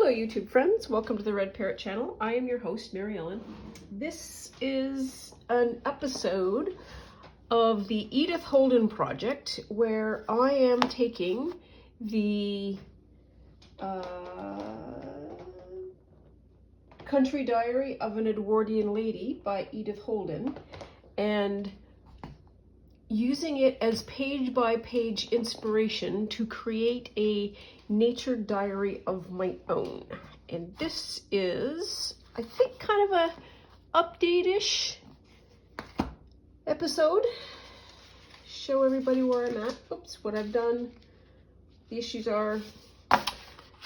Hello YouTube friends, welcome to the Red Parrot channel. I am your host, Mary Ellen. This is an episode of the Edith Holden project where I am taking the Country Diary of an Edwardian Lady by Edith Holden and using it as page-by-page inspiration to create a nature diary of my own. And this is, I think, kind of a update-ish episode. Show everybody where I'm at. Oops, what I've done. The issues are.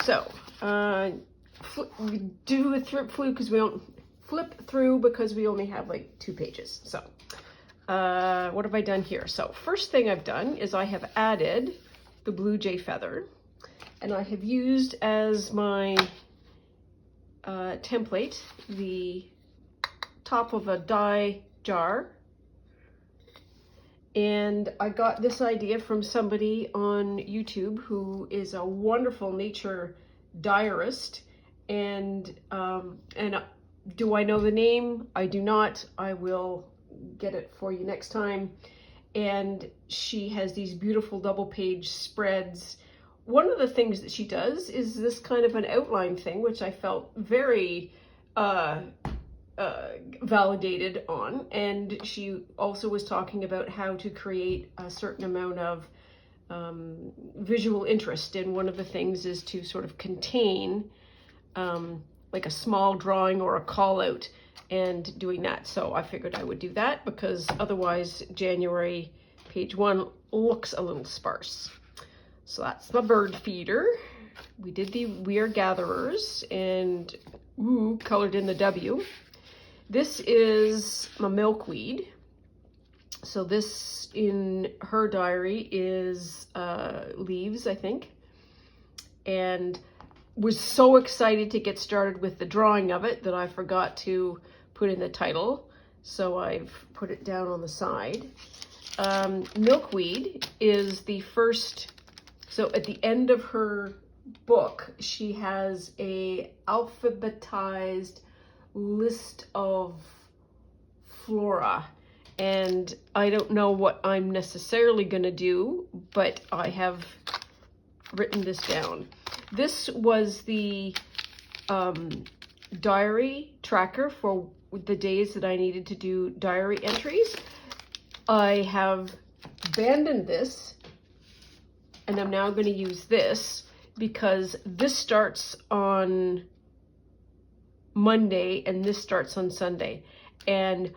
So, we do a flip through because we don't flip through because we only have like 2 pages. So, what have I done here? So, first thing I've done is I have added the blue jay feather. And I have used as my template the top of a dye jar. And I got this idea from somebody on YouTube who is a wonderful nature diarist. And do I know the name? I do not. I will get it for you next time. And she has these beautiful double-page spreads. One of the things that she does is this kind of an outline thing, which I felt very validated on. And she also was talking about how to create a certain amount of visual interest. And one of the things is to sort of contain like a small drawing or a call out and doing that. So I figured I would do that because otherwise January page 1 looks a little sparse. So that's my bird feeder. We did the We Are Gatherers and colored in the W. This is my milkweed. So this in her diary is leaves, I think. And was so excited to get started with the drawing of it that I forgot to put in the title. So I've put it down on the side. Milkweed is the first. So at the end of her book, she has a alphabetized list of flora. And I don't know what I'm necessarily going to do, but I have written this down. This was the diary tracker for the days that I needed to do diary entries. I have abandoned this. And I'm now going to use this because this starts on Monday and this starts on Sunday. And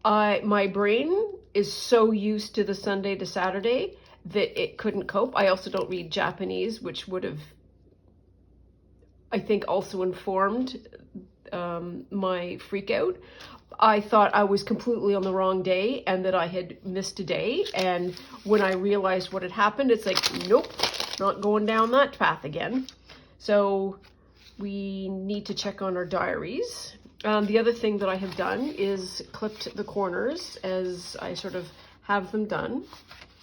my brain is so used to the Sunday to Saturday that it couldn't cope. I also don't read Japanese, which would have, I think, also informed my freak out. I thought I was completely on the wrong day and that I had missed a day. And when I realized what had happened, it's like, nope, not going down that path again. So we need to check on our diaries. The other thing that I have done is clipped the corners as I sort of have them done.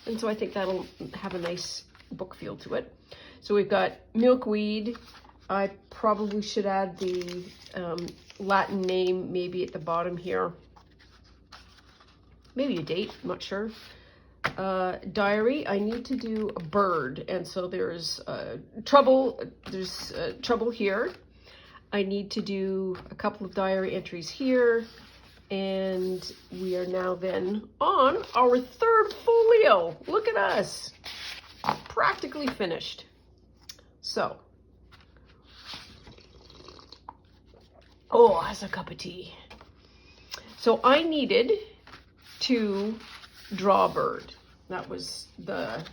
And so I think that'll have a nice book feel to it. So we've got milkweed. I probably should add the Latin name maybe at the bottom here. Maybe a date, I'm not sure. Diary, I need to do a bird. And so there's trouble here. I need to do a couple of diary entries here. And we are now then on our 3rd folio. Look at us. Practically finished. So. Oh, that's a cup of tea. So I needed to draw a bird. That was the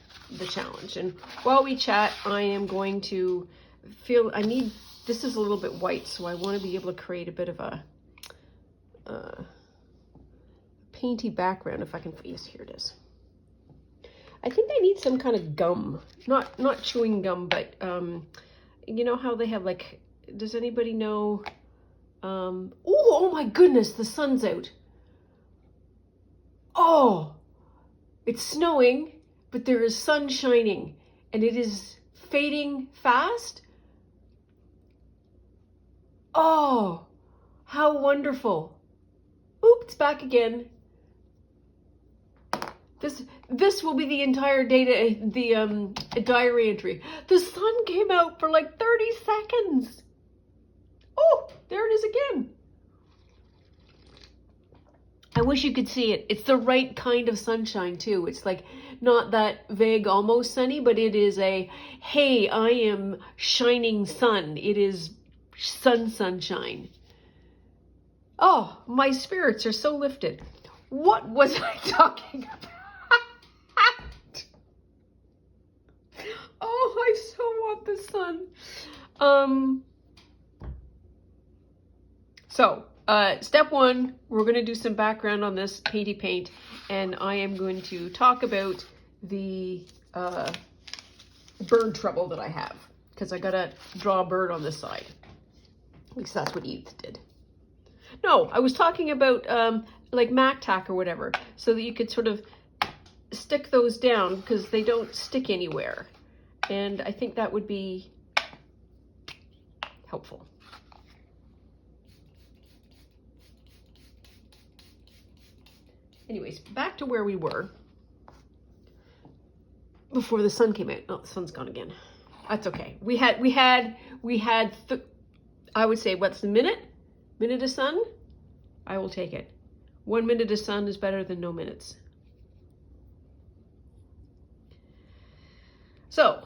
challenge. And while we chat, I am going to this is a little bit white, so I want to be able to create a bit of a painty background if I can. Yes, here it is. I think I need some kind of gum, not chewing gum, but you know how they have like, does anybody know? Oh my goodness, the sun's out. Oh, it's snowing, but there is sun shining and it is fading fast. Oh, how wonderful. Oop, it's back again. This will be the entire data, the diary entry. The sun came out for like 30 seconds. Oh, there it is again. I wish you could see it. It's the right kind of sunshine too. It's like not that vague, almost sunny, but it is a, hey, I am shining sun. It is sunshine. Oh, my spirits are so lifted. What was I talking about? Oh, I so want the sun. Step one, we're going to do some background on this painty paint, and I am going to talk about the bird trouble that I have, because I got to draw a bird on this side. At least that's what Edith did. No, I was talking about like Mac Tack or whatever, so that you could sort of stick those down because they don't stick anywhere. And I think that would be helpful. Anyways, back to where we were before the sun came out. Oh, the sun's gone again. That's okay. We had I would say, what's the minute? Minute of sun? I will take it. 1 minute of sun is better than no minutes. So,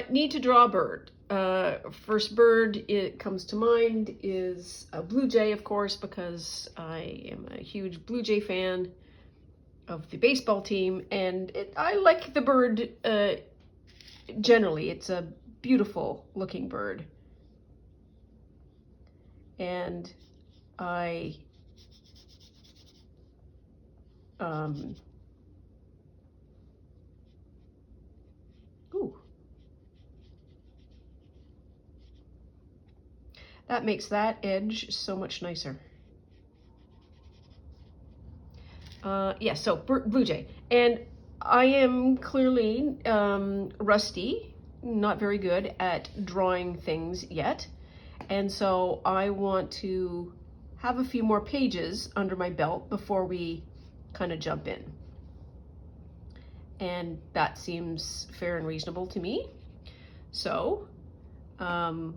need to draw a bird. First bird it comes to mind is a blue jay, of course, because I am a huge blue jay fan of the baseball team, and I like the bird generally. It's a beautiful looking bird, and I that makes that edge so much nicer. Yeah, so blue jay. And I am clearly rusty, not very good at drawing things yet. And so I want to have a few more pages under my belt before we kind of jump in. And that seems fair and reasonable to me. So I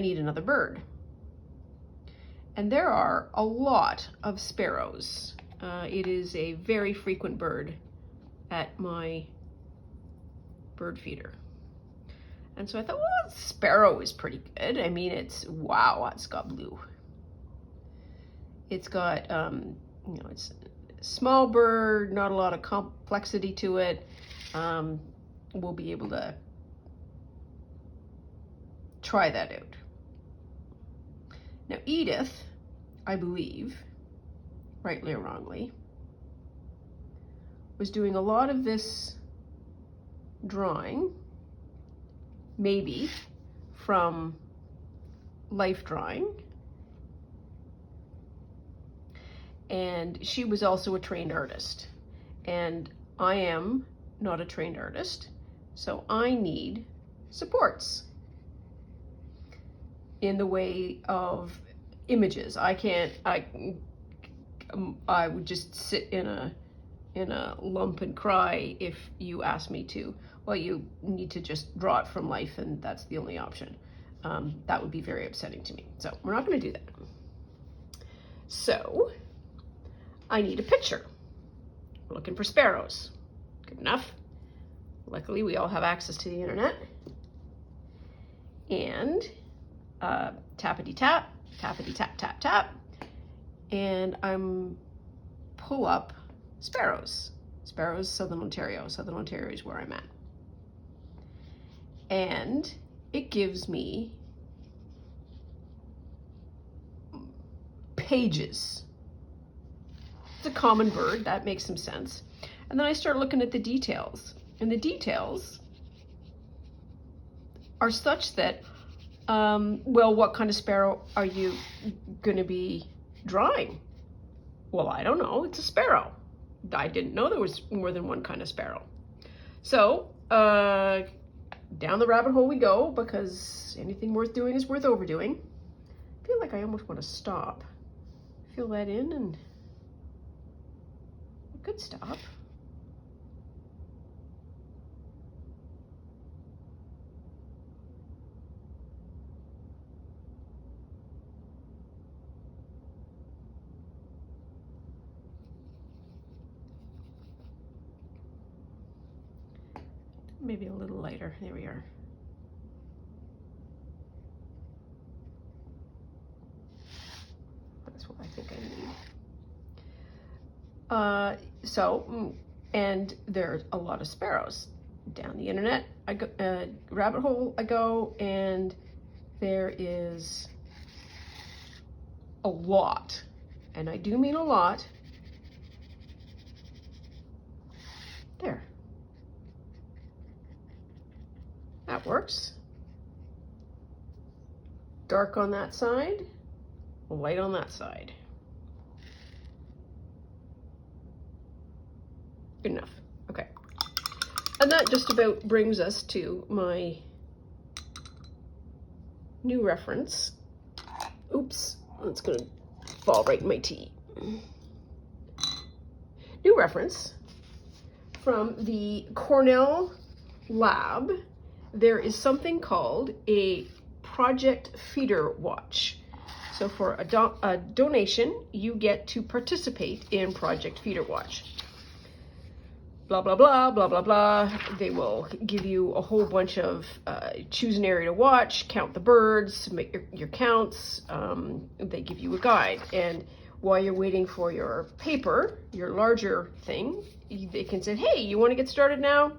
need another bird. And there are a lot of sparrows. It is a very frequent bird at my bird feeder. And so I thought, well, sparrow is pretty good. I mean, wow, it's got blue. It's got, it's a small bird, not a lot of complexity to it. We'll be able to try that out. Now, Edith, I believe, rightly or wrongly, was doing a lot of this drawing, maybe from life drawing. And she was also a trained artist. And I am not a trained artist, so I need supports in the way of images. I would just sit in a lump and cry if you asked me to. Well, you need to just draw it from life, and that's the only option. That would be very upsetting to me. So we're not going to do that. So I need a picture. We're looking for sparrows. Good enough. Luckily, we all have access to the internet. And tappity tap, tappity tap, tap, tap. And I'm pull up sparrows. Sparrows, Southern Ontario. Southern Ontario is where I'm at. And it gives me pages. It's a common bird, that makes some sense. And then I start looking at the details. And the details are such that, well, what kind of sparrow are you going to be drawing? Well, I don't know. It's a sparrow. I didn't know there was more than one kind of sparrow. So, down the rabbit hole we go, because anything worth doing is worth overdoing. I feel like I almost want to stop. Fill that in and I could stop. Maybe a little lighter. There we are. That's what I think I need. And there's a lot of sparrows. Down the internet, I go, rabbit hole I go, and there is a lot, and I do mean a lot. There. That works. Dark on that side, light on that side. Good enough. Okay. And that just about brings us to my new reference. Oops, that's gonna fall right in my tea. New reference from the Cornell lab. There is something called a Project Feeder Watch. So for a donation, you get to participate in Project Feeder Watch. Blah, blah, blah, blah, blah, blah. They will give you a whole bunch of, choose an area to watch, count the birds, make your counts. They give you a guide. And while you're waiting for your paper, your larger thing, they can say, hey, you want to get started now?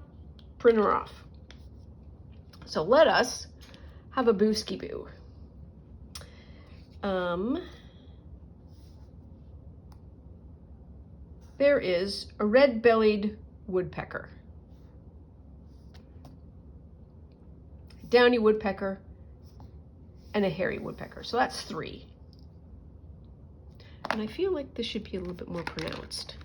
Print her off. So let us have a booski boo. There is a red-bellied woodpecker, downy woodpecker, and a hairy woodpecker. So that's 3. And I feel like this should be a little bit more pronounced.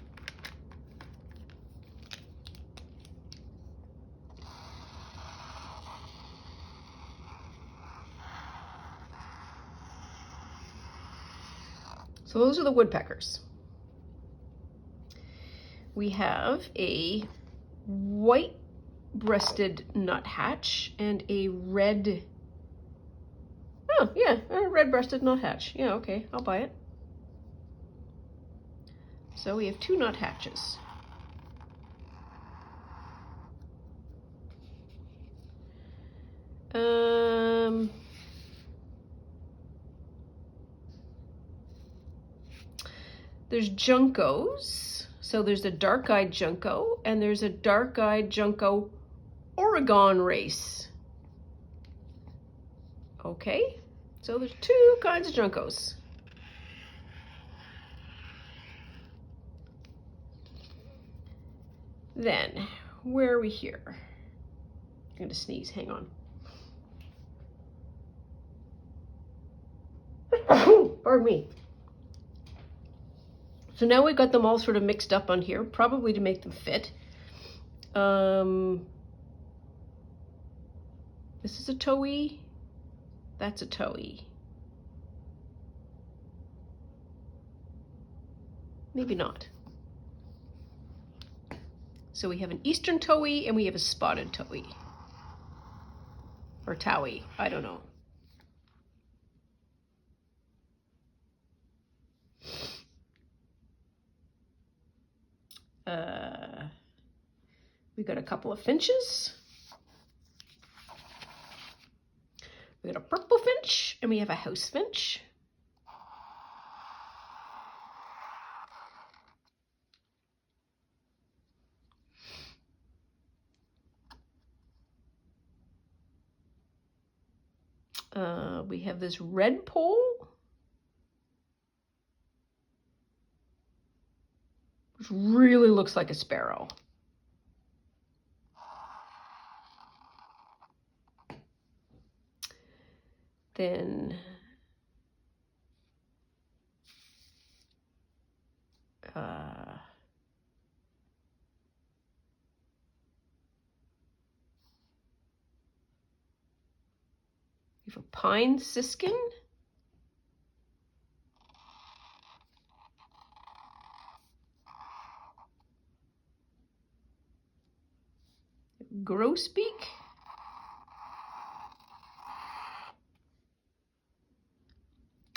So those are the woodpeckers. We have a white-breasted nuthatch and a red, oh yeah, a red-breasted nuthatch. Yeah, okay, I'll buy it. So we have 2 nuthatches. There's juncos. So there's a dark-eyed junco, and there's a dark-eyed junco Oregon race. Okay, so there's 2 kinds of juncos. Then, where are we here? I'm gonna sneeze, hang on. Pardon me. So now we've got them all sort of mixed up on here, probably to make them fit. This is a towhee. That's a towhee. Maybe not. So we have an eastern towhee and we have a spotted towhee. Or towhee, I don't know. We got a couple of finches. We got a purple finch and we have a house finch. We have this red pole, which really looks like a sparrow. Then we have a pine siskin. grosbeak.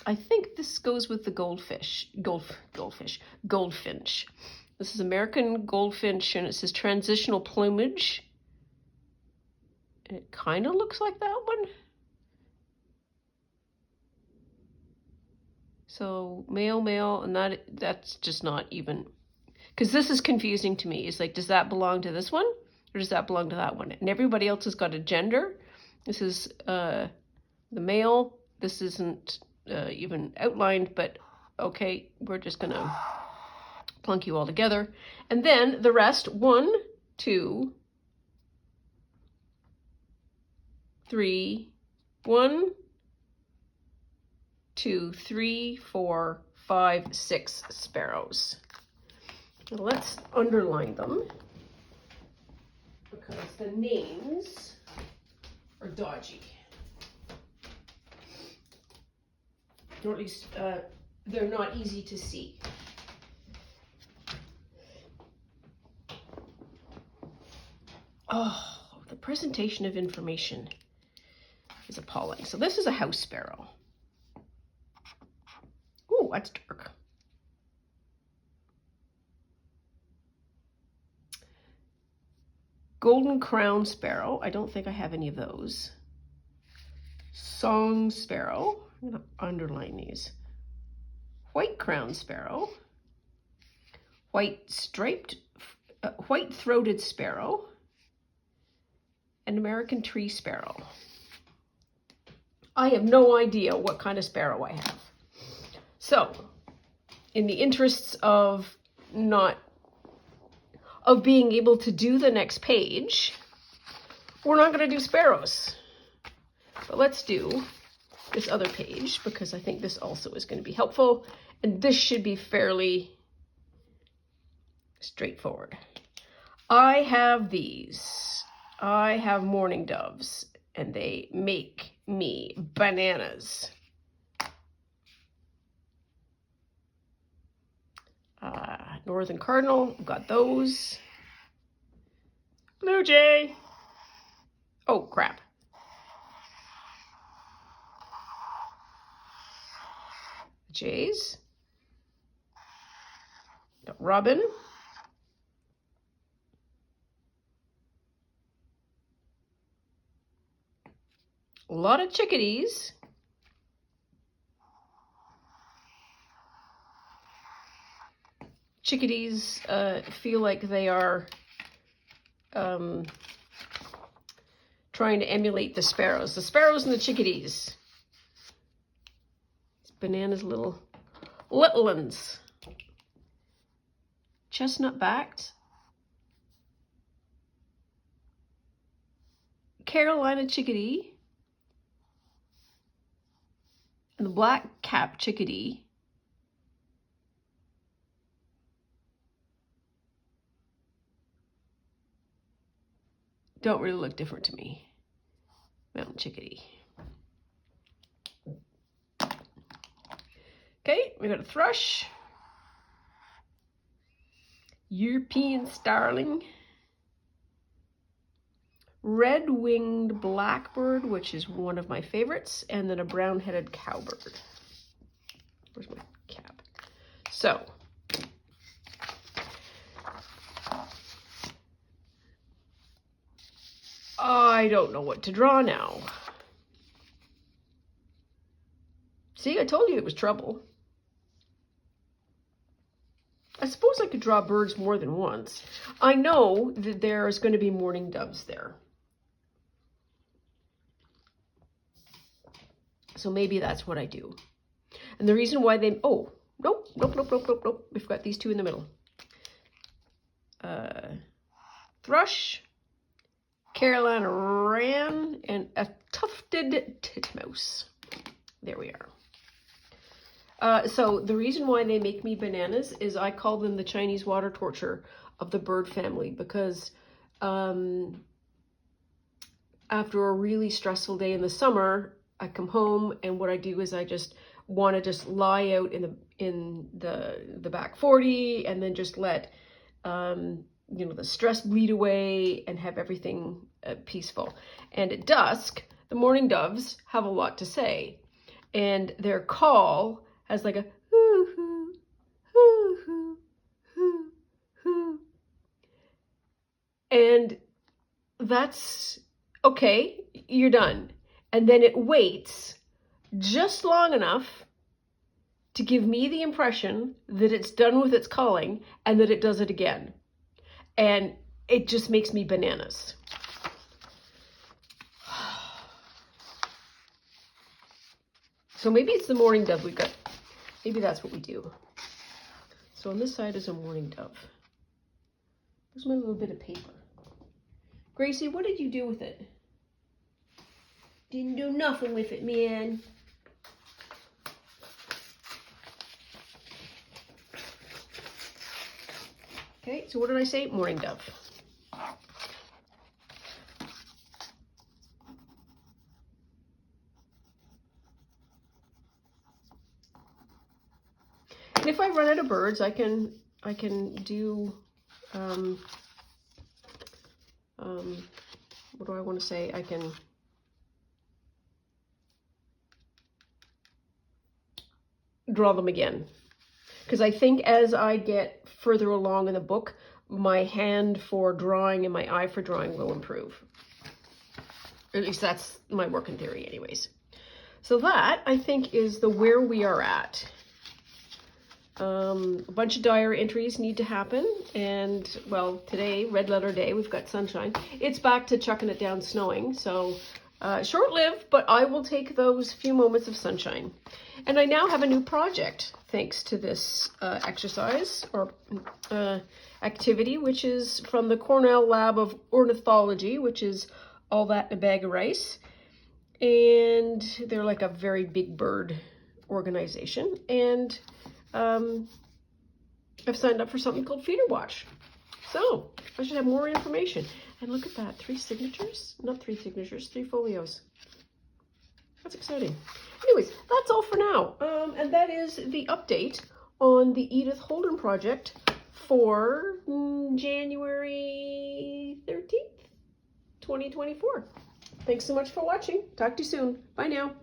I think this goes with the goldfinch. This is American goldfinch, and it says transitional plumage. And it kind of looks like that one. So male, and that's just not even, because this is confusing to me. It's like, does that belong to this one, or does that belong to that one? And everybody else has got a gender. This is the male. This isn't even outlined, but okay, we're just gonna plunk you all together. And then the rest, 1, 2, 3, 1, 2, 3, 4, 5, 6 sparrows. Now let's underline them because the names are dodgy. Or at least they're not easy to see. Oh, the presentation of information is appalling. So this is a house sparrow. Ooh, that's dark. Golden crown sparrow. I don't think I have any of those. Song sparrow. I'm going to underline these. White crown sparrow. White-throated sparrow. And American tree sparrow. I have no idea what kind of sparrow I have. So, in the interests of being able to do the next page, we're not going to do sparrows. But let's do this other page, because I think this also is going to be helpful. And this should be fairly straightforward. I have these. I have mourning doves, and they make me bananas. Northern cardinal, got those. Blue jay. Oh, crap. Jays. Got robin. A lot of chickadees. Chickadees feel like they are trying to emulate the sparrows. The sparrows and the chickadees. Bananas, little ones. Chestnut backed. Carolina chickadee. And the black cap chickadee. Don't really look different to me. Mountain chickadee. Okay, we got a thrush. European starling. Red-winged blackbird, which is one of my favorites, and then a brown-headed cowbird. Where's my cap? So, I don't know what to draw now. See, I told you it was trouble. I suppose I could draw birds more than once. I know that there's going to be mourning doves there. So maybe that's what I do. And the reason why they... Oh, nope. We've got these two in the middle. Thrush, Carolina wren, and a tufted titmouse. There we are. So the reason why they make me bananas is I call them the Chinese water torture of the bird family, because after a really stressful day in the summer, I come home and what I do is I just want to just lie out in the back 40 and then just let you know, the stress bleed away and have everything peaceful. And at dusk, the mourning doves have a lot to say. And their call has like a hoo hoo, hoo hoo, hoo hoo. And that's okay, you're done. And then it waits just long enough to give me the impression that it's done with its calling and that it does it again. And it just makes me bananas. So maybe it's the mourning dove we've got. Maybe that's what we do. So on this side is a mourning dove. There's my little bit of paper. Gracie, what did you do with it? Didn't do nothing with it, man. Okay, so what did I say? Mourning dove. And if I run out of birds, I can do what do I want to say? I can draw them again. Because I think as I get further along in the book, my hand for drawing and my eye for drawing will improve. At least that's my working theory anyways. So that, I think, is the where we are at. A bunch of diary entries need to happen. And, well, today, red letter day, we've got sunshine. It's back to chucking it down snowing. So short-lived, but I will take those few moments of sunshine. And I now have a new project thanks to this exercise or activity, which is from the Cornell Lab of Ornithology, which is all that in a bag of rice. And they're like a very big bird organization. And I've signed up for something called Feeder Watch. So I should have more information. And look at that, 3 signatures? Not 3 signatures, 3 folios. That's exciting. Anyways, that's all for now. And that is the update on the Edith Holden project for January 13th, 2024. Thanks so much for watching. Talk to you soon. Bye now.